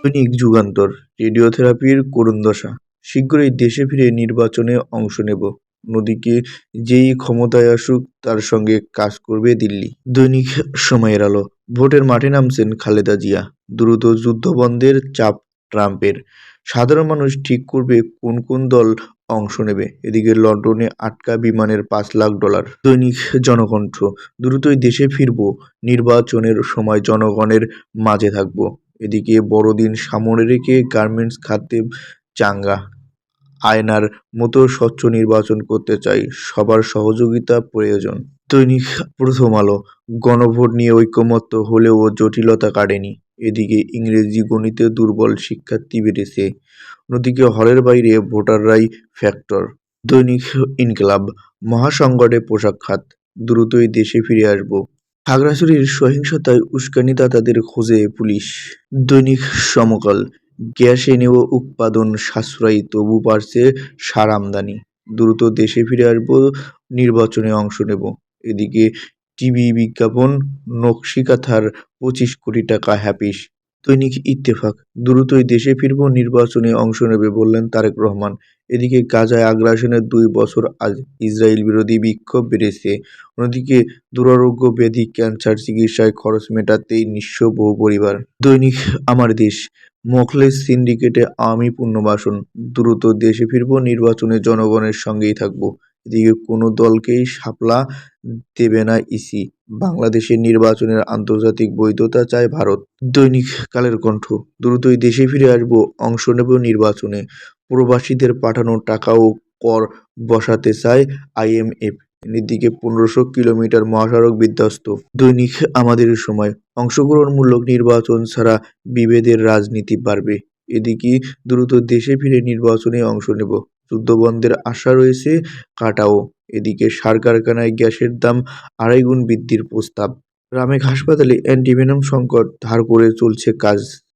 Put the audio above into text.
দৈনিক যুগান্তর, রেডিওথেরাপির করুণ দশা, শীঘ্রই দেশে ফিরে নির্বাচনে অংশ নেব, মোদিকে যেই ক্ষমতায় আসুক তার সঙ্গে কাজ করবে দিল্লি। দৈনিক সময়ের আলো, ভোটের মাঠে নামছেন খালেদা জিয়া, দ্রুত যুদ্ধবন্ধের চাপ ট্রাম্পের, সাধারণ মানুষ ঠিক করবে কোন কোন দল অংশ নেবে। এদিকে লন্ডনে আটকা বিমানের $5 লাখ। দৈনিক জনকণ্ঠ, দ্রুতই দেশে ফিরব, নির্বাচনের সময় জনগণের মাঝে থাকব। এদিকে বড়দিন সামনে রেখে গার্মেন্টস খাতে চাঙ্গা, আয়নার মতো স্বচ্ছ নির্বাচন করতে চাই, সবার সহযোগিতা প্রয়োজন। দৈনিক প্রথম আলো, গণভোট নিয়ে ঐকমত্য হলেও জটিলতা কাটেনি। এদিকে ইংরেজি গণিতে দুর্বল শিক্ষার্থী বেড়েছে, অন্যদিকে হলের বাইরে ভোটাররাই ফ্যাক্টর। দৈনিক ইনকিলাব, মহাসংকটে পোশাক খাত, দ্রুতই দেশে ফিরে আসব, খাগড়াছড়ির সহিংসতায় উস্কানিদাতাদের খোঁজে পুলিশ। দৈনিক সমকাল, গ্যাস এনেও উৎপাদন সাশ্রয়ী, তবু বাড়ছে সার আমদানি, দ্রুত দেশে ফিরে আসব, নির্বাচনে অংশ নেব। এদিকে টিভি বিজ্ঞাপন, নকশিকাথার $25 কোটি হ্যাপিস। দৈনিক ইত্তেফাক, দ্রুতই দেশে ফিরব, নির্বাচনে অংশ নেবে বললেন তারেক রহমান। এদিকে গাজায় আগ্রাসনের 2 বছর আজ, ইসরায়েল বিরোধী বিক্ষোভ বেড়েছে। অন্যদিকে দুরারোগ্য ব্যাধি ক্যান্সার চিকিৎসায় খরচ মেটাতেই নিঃস্ব বহু পরিবার। দৈনিক আমার দেশ, মখলেস সিন্ডিকেটে আওয়ামী পুনর্বাসন, দ্রুত দেশে ফিরব, নির্বাচনে জনগণের সঙ্গেই থাকব। এদিকে কোনো দলকেই শাপলা দেবে না ইসি, বাংলাদেশের নির্বাচনের আন্তর্জাতিক বৈধতা চায় ভারত। দৈনিক কালের কণ্ঠ, দ্রুতই দেশে ফিরে আসব, অংশ নেব নির্বাচনে, প্রবাসীদের পাঠানো টাকাও কর বসাতে চায় IMF। এদিকে 1500 কিলোমিটার মহাসড়ক বিধ্বস্ত। দৈনিক আমাদের সময়, অংশগ্রহণমূলক নির্বাচন ছাড়া বিভেদের রাজনীতি বাড়বে। এদিকে দ্রুত দেশে ফিরে নির্বাচনে অংশ নেব, যুদ্ধবন্ধের আশা রয়েছে কাটাও। এদিকে সার কারখানায় গ্যাসের দাম 2.5 গুণ বৃদ্ধির প্রস্তাব। রামেক হাসপাতালে অ্যান্টিভেনম সংকট, ধার করে চলছে কাজ।